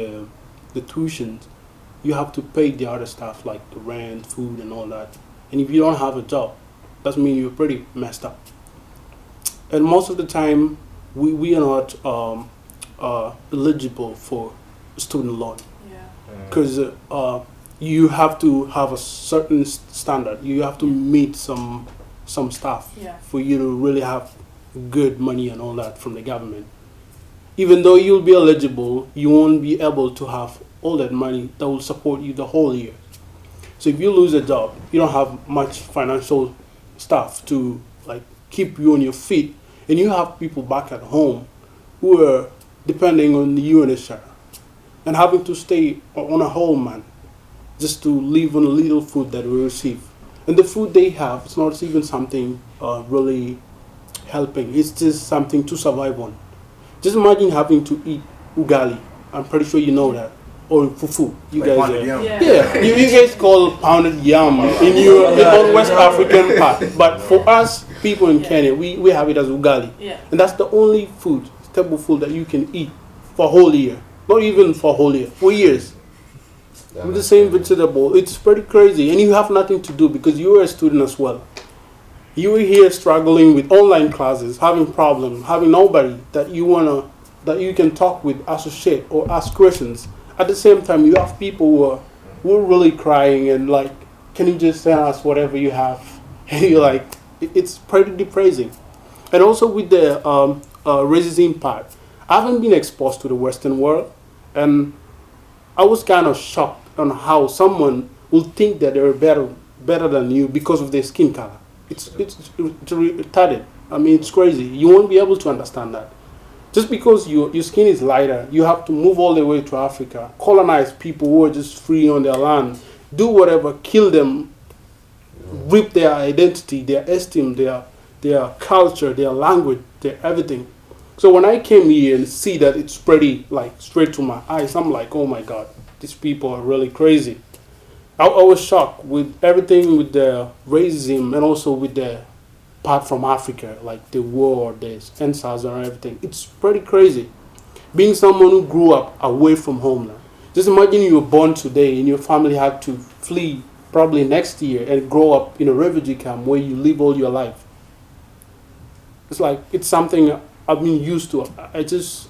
B: the tuitions, you have to pay the other stuff like the rent, food, and all that. And if you don't have a job, that means you're pretty messed up. And most of the time, we are not eligible for student loan, because you have to have a certain standard. You have to meet some stuff for you to really have good money and all that from the government. Even though you'll be eligible, you won't be able to have all that money that will support you the whole year. So if you lose a job, you don't have much financial stuff to like keep you on your feet, and you have people back at home who are depending on the UNHCR and having to stay on a whole man just to live on a little food that we receive. And the food they have, it's not even something really helping. It's just something to survive on. Just imagine having to eat ugali. I'm pretty sure you know that. Or fufu. You
E: Like
B: guys
E: pounded yam.
B: yeah, you guys call pounded yam in your in West African part. But for us people in Kenya, we have it as ugali.
A: Yeah.
B: And that's the only food, staple food that you can eat for a whole year. Not even for a whole year, for years.
D: Yeah,
B: With the same vegetable. It's pretty crazy. And you have nothing to do because you are a student as well. You are here struggling with online classes, having problems, having nobody that you can talk with, associate or ask questions. At the same time, you have people who are really crying and like, can you just send us whatever you have? And you're like, it's pretty depressing. And also with the racism part, I haven't been exposed to the Western world, and I was kind of shocked on how someone will think that they're better than you because of their skin color. It's retarded. I mean, it's crazy. You won't be able to understand that. Just because your skin is lighter, you have to move all the way to Africa, colonize people who are just free on their land, do whatever, kill them, rip their identity, their esteem, their culture, their language, their everything. So when I came here and see that it's pretty like straight to my eyes, I'm like, oh my God, these people are really crazy. I was shocked with everything with the racism and also with the part from Africa, like the war, the NSAS and everything. It's pretty crazy. Being someone who grew up away from homeland. Just imagine you were born today and your family had to flee probably next year and grow up in a refugee camp where you live all your life. It's like, it's something I've been used to. I just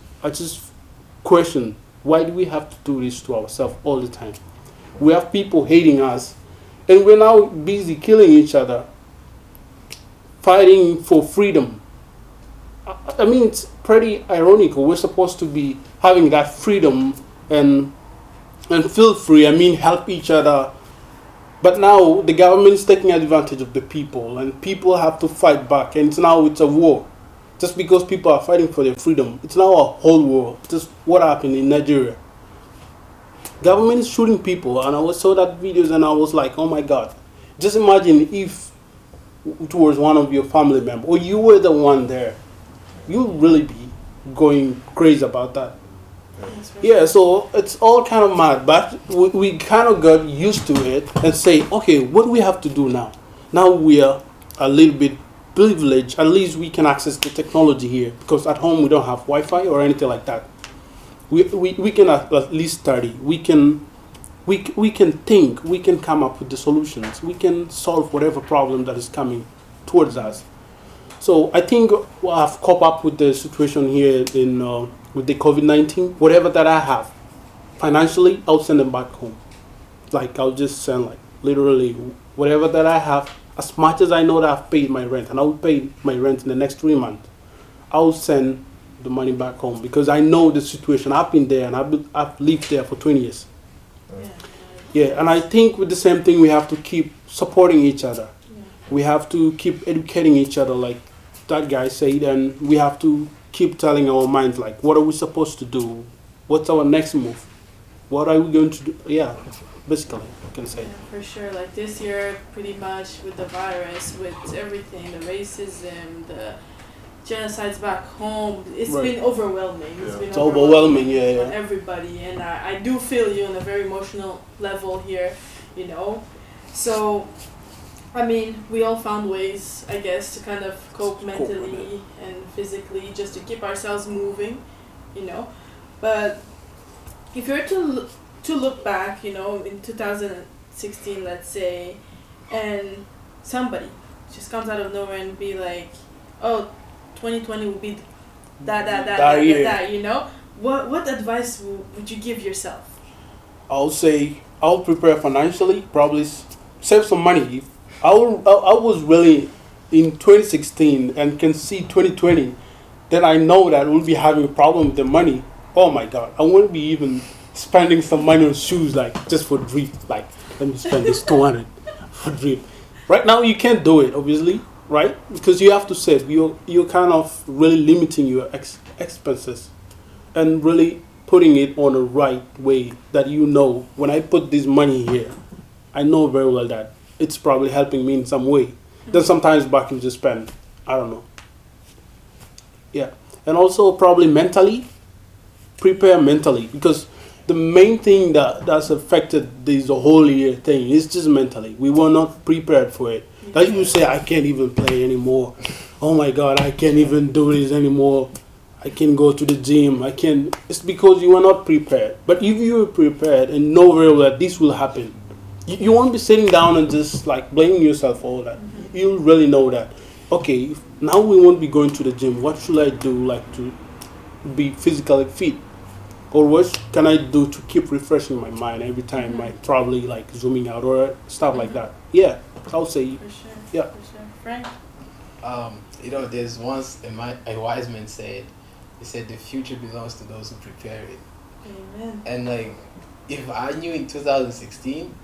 B: question, why do we have to do this to ourselves all the time? We have people hating us and we're now busy killing each other, fighting for freedom. I mean, it's pretty ironical. We're supposed to be having that freedom and feel free. I mean, help each other. But now the government is taking advantage of the people, and people have to fight back. And it's a war. Just because people are fighting for their freedom, it's now a whole war. Just what happened in Nigeria. Government is shooting people, and I saw that videos, and I was like, oh my God. Just imagine if towards one of your family members, or you were the one there, you'll really be going crazy about that. Yeah, so it's all kind of mad, but we kind of got used to it and say, okay, what do we have to do now? Now we are a little bit privileged. At least we can access the technology here, because at home we don't have Wi-Fi or anything like that. We can at least study. We can think. We can come up with the solutions. We can solve whatever problem that is coming towards us. So I think I've coped up with the situation here with the COVID-19. Whatever that I have, financially, I'll send them back home. Like, I'll just send, like, literally whatever that I have, as much as I know that I've paid my rent, and I will pay my rent in the next 3 months, I'll send the money back home, because I know the situation. I've been there, and I've lived there for 20 years. Yeah, and I think with the same thing, we have to keep supporting each other. Yeah. We have to keep educating each other, like that guy said, and we have to keep telling our minds, like, what are we supposed to do? What's our next move? What are we going to do? Yeah, basically, I can say.
A: Yeah, for sure. Like this year, pretty much with the virus, with everything, the racism, the genocides back home, it's
B: Right.
A: been overwhelming.
B: Yeah.
A: It's
B: overwhelming, yeah.
A: on everybody, and I do feel you on a very emotional level here, you know. So, I mean, we all found ways, I guess, to kind of cope mentally and physically, just to keep ourselves moving, you know. But if you were to look back, you know, in 2016, let's say, and somebody just comes out of nowhere and be like, oh, 2020 will be that, you know? What advice would you give yourself?
B: I'll say I'll prepare financially, probably save some money. I was really in 2016 and can see 2020, then I know that we'll be having a problem with the money. Oh my God, I won't be even spending some money on shoes, like just for drip. Like let me spend this 200 for drip. Right now, you can't do it, obviously, right? Because you have to save. You're kind of really limiting your expenses and really putting it on the right way that you know when I put this money here, I know very well that it's probably helping me in some way. Then sometimes back you just spend. I don't know. Yeah. And also probably mentally, prepare mentally because the main thing that's affected this whole year thing is just mentally. We were not prepared for it. Like you say, I can't even play anymore. Oh my God, I can't even do this anymore. I can't go to the gym. I can't. It's because you were not prepared. But if you were prepared and know very well that this will happen, you won't be sitting down and just like blaming yourself for all that. You'll really know that. Okay, now we won't be going to the gym. What should I do like to be physically fit? Or what can I do to keep refreshing my mind every time I probably like zooming out or stuff like that? Yeah, I'll say.
A: For sure.
B: Yeah.
A: For sure. Frank?
C: There's once a wise man said, he said the future belongs to those who prepare it.
A: Amen.
C: And like, if I knew in 2016,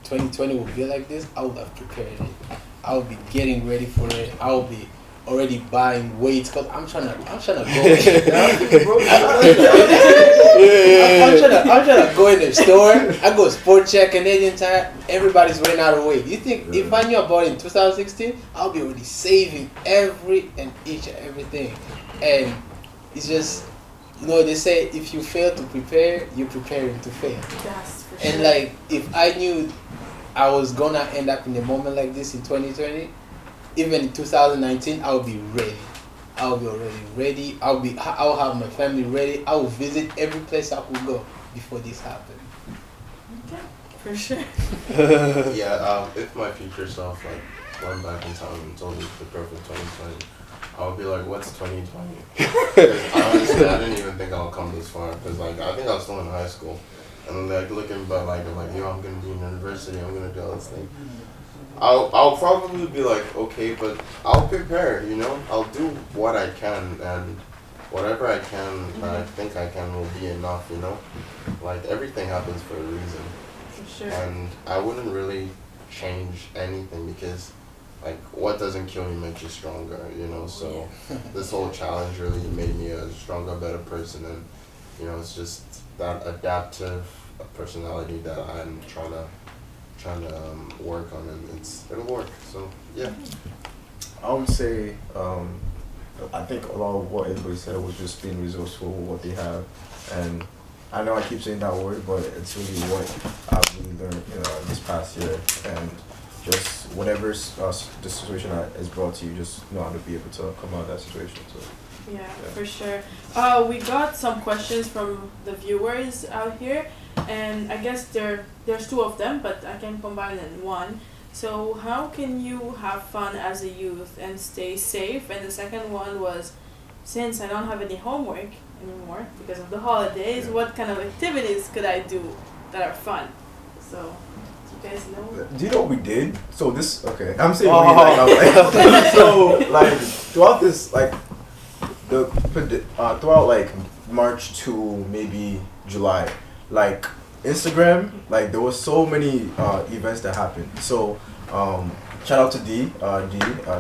C: 2020 would be like this, I would have prepared it. I would be getting ready for it. I would be already buying weights because I'm trying to go. I'm trying to go in the store. I go Sport Check, Canadian Tire. Everybody's running out of weight. You think if I knew about it in 2016, I'll be already saving every and each and everything. And it's just, they say if you fail to prepare, you're preparing to fail.
A: That's for sure.
C: And like, if I knew I was gonna end up in a moment like this in 2020, even in 2019, I'll be ready. I'll be already ready. I'll have my family ready. I will visit every place I could go before this happened.
A: Okay, for sure.
D: Yeah, if my future self like went back in time and told me the perfect 2020, I would be like, what's 2020? Because honestly, I didn't even think I'll come this far. Because like, I think I was still in high school. And like looking back, like, I'm like, yo, I'm going to be in university. I'm going to do all this thing. I'll probably be like, okay, but I'll prepare, I'll do what I can, and whatever I can, I think I can will be enough, Like, everything happens for a reason.
A: For sure.
D: And I wouldn't really change anything because, like, what doesn't kill you makes you stronger, So this whole challenge really made me a stronger, better person, and, it's just that adaptive personality that I'm trying to work on, and it'll work. So yeah.
E: I would say, I think a lot of what everybody said was just being resourceful with what they have, and I know I keep saying that word, but it's really what I've really learned this past year, and just whatever the situation is brought to you, just know how to be able to come out of that situation. So.
A: Yeah, for sure. We got some questions from the viewers out here, and I guess there's two of them, but I can combine it in one. So how can you have fun as a youth and stay safe? And the second one was, since I don't have any homework anymore because of the holidays, what kind of activities could I do that are fun? So, do you guys know?
E: Do you know what we did? So this, okay, I'm saying we so like throughout this, like throughout like March to maybe July, like Instagram, like there was so many events that happened. So shout out to D.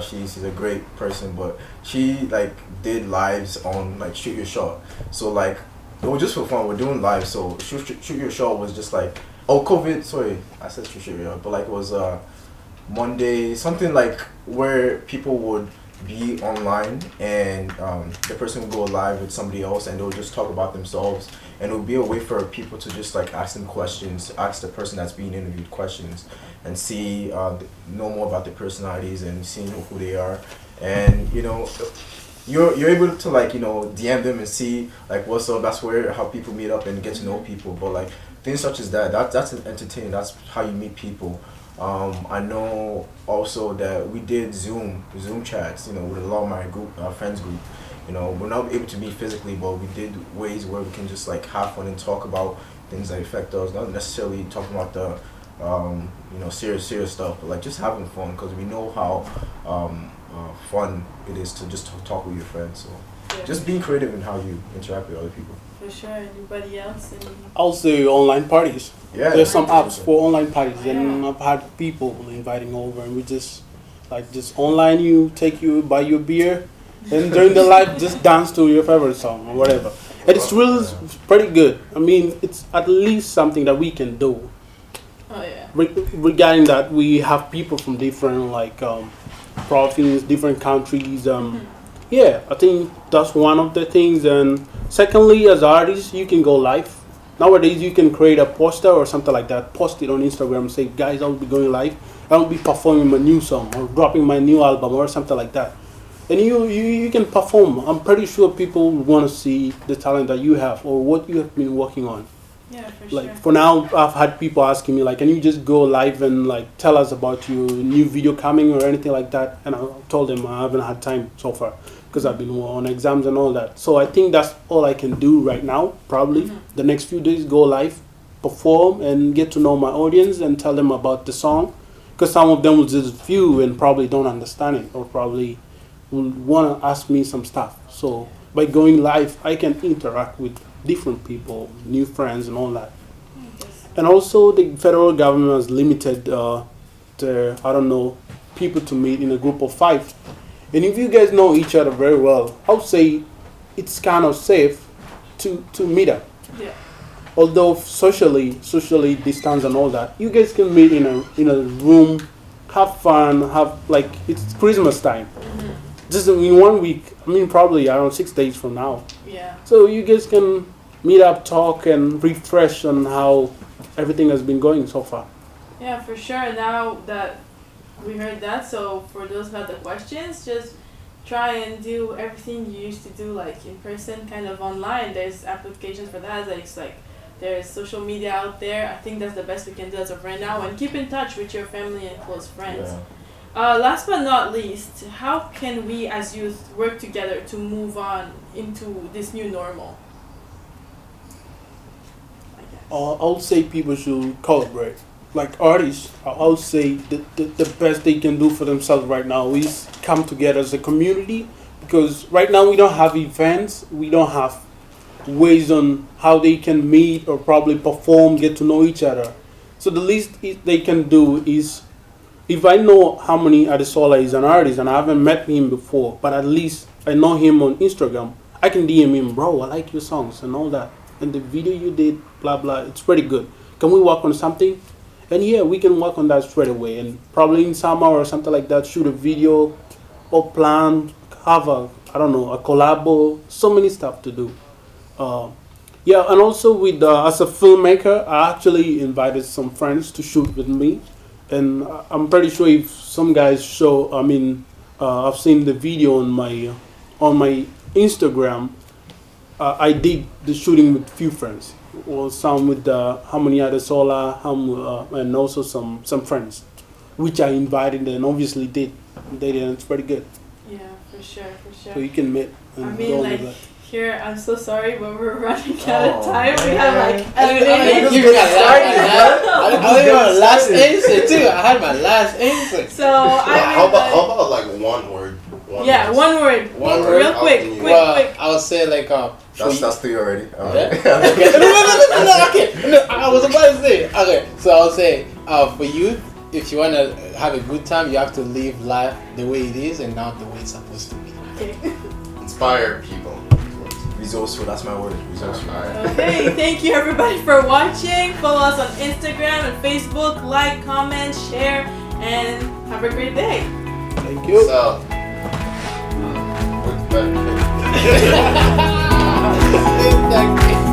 E: She's a great person, but she like did lives on like Shoot Your Shot. So like it was just for fun. We're doing live. So Shoot Your Shot was just like, oh, COVID. Sorry, I said Shoot Your Shot, but like it was Monday, something like where people would be online and the person would go live with somebody else and they'll just talk about themselves, and it would be a way for people to just like ask them questions, ask the person that's being interviewed questions, and see know more about their personalities and seeing who they are, and you're able to like DM them and see like what's up. That's where how people meet up and get to know people. But like things such as that's entertaining. That's how you meet people. I know also that we did Zoom chats, with a lot of my friends group. We're not able to meet physically, but we did ways where we can just like have fun and talk about things that affect us. Not necessarily talking about the serious stuff, but like just having fun, because we know how fun it is to just talk with your friends. So just being creative in how you interact with other people.
A: For sure. Anybody else?
B: Also online parties.
E: Yeah.
B: There's some apps for online parties, and I've had people inviting over, and we just online you, take you, buy you a beer, and during the live just dance to your favorite song or whatever. And it's really pretty good. I mean, it's at least something that we can do.
A: Oh yeah.
B: Regarding that, we have people from different provinces, different countries. Yeah, I think that's one of the things. And secondly, as artists, you can go live. Nowadays, you can create a poster or something like that, post it on Instagram, say, guys, I'll be going live. I'll be performing my new song or dropping my new album or something like that. And you can perform. I'm pretty sure people want to see the talent that you have or what you have been working on.
A: Yeah, for
B: Like
A: sure.
B: for now, I've had people asking me like, can you just go live and like tell us about your new video coming or anything like that? And I told them I haven't had time so far because I've been on exams and all that. So I think that's all I can do right now. Probably the next few days, go live, perform, and get to know my audience and tell them about the song. Because some of them will just view and probably don't understand it or probably will want to ask me some stuff. So by going live, I can interact with different people, new friends, and all that. And also, the federal government has limited people to meet in a group of 5. And if you guys know each other very well, I would say it's kind of safe to meet up.
A: Yeah.
B: Although socially distance and all that, you guys can meet in a room, have fun, have it's Christmas time. Just in 1 week, I mean probably around 6 days from now.
A: Yeah.
B: So you guys can meet up, talk, and refresh on how everything has been going so far.
A: Yeah, for sure. Now that we heard that, so for those who have the questions, just try and do everything you used to do like in person, kind of online. There's applications for that. Like there's social media out there. I think that's the best we can do as of right now. And keep in touch with your family and close friends.
E: Yeah.
A: Last but not least, how can we as youth work together to move on into this new normal? I guess.
B: I would say people should collaborate. Like artists, I would say the best they can do for themselves right now is come together as a community, because right now we don't have events, we don't have ways on how they can meet or probably perform, get to know each other. So the least they can do is, if I know how many Adesola is an artist and I haven't met him before, but at least I know him on Instagram, I can DM him, bro, I like your songs and all that. And the video you did, blah, blah, it's pretty good. Can we work on something? And yeah, we can work on that straight away. And probably in summer or something like that, shoot a video or plan, have a collabo, so many stuff to do. Yeah, and also with as a filmmaker, I actually invited some friends to shoot with me. And I'm pretty sure if some guys I've seen the video on my Instagram. I did the shooting with few friends, or some with Harmony Adesola, and also some friends, which I invited and obviously they did, and it's pretty good.
A: Yeah, for sure.
B: So you can meet and
A: I
B: go
A: mean,
B: on
A: like,
B: with that.
A: here, I'm so sorry, but we're running out of time. We have like
C: I had my last answer too. I had my last answer.
A: So I
D: How
A: mean,
D: about like one word?
A: one word.
C: One
A: Real
C: word?
A: quick.
C: Well, I would say like
E: That's 3 already.
C: Yeah? Okay. No, okay. No, I was about to say. Okay, so I'll say for youth, if you wanna have a good time, you have to live life the way it is and not the way it's supposed to be.
A: Okay.
D: Inspire people.
E: Resourceful, that's my word. Resourceful.
A: Okay, thank you everybody for watching. Follow us on Instagram and Facebook. Like, comment, share, and have a great day.
B: Thank you.
D: So, what's better?
C: Exactly.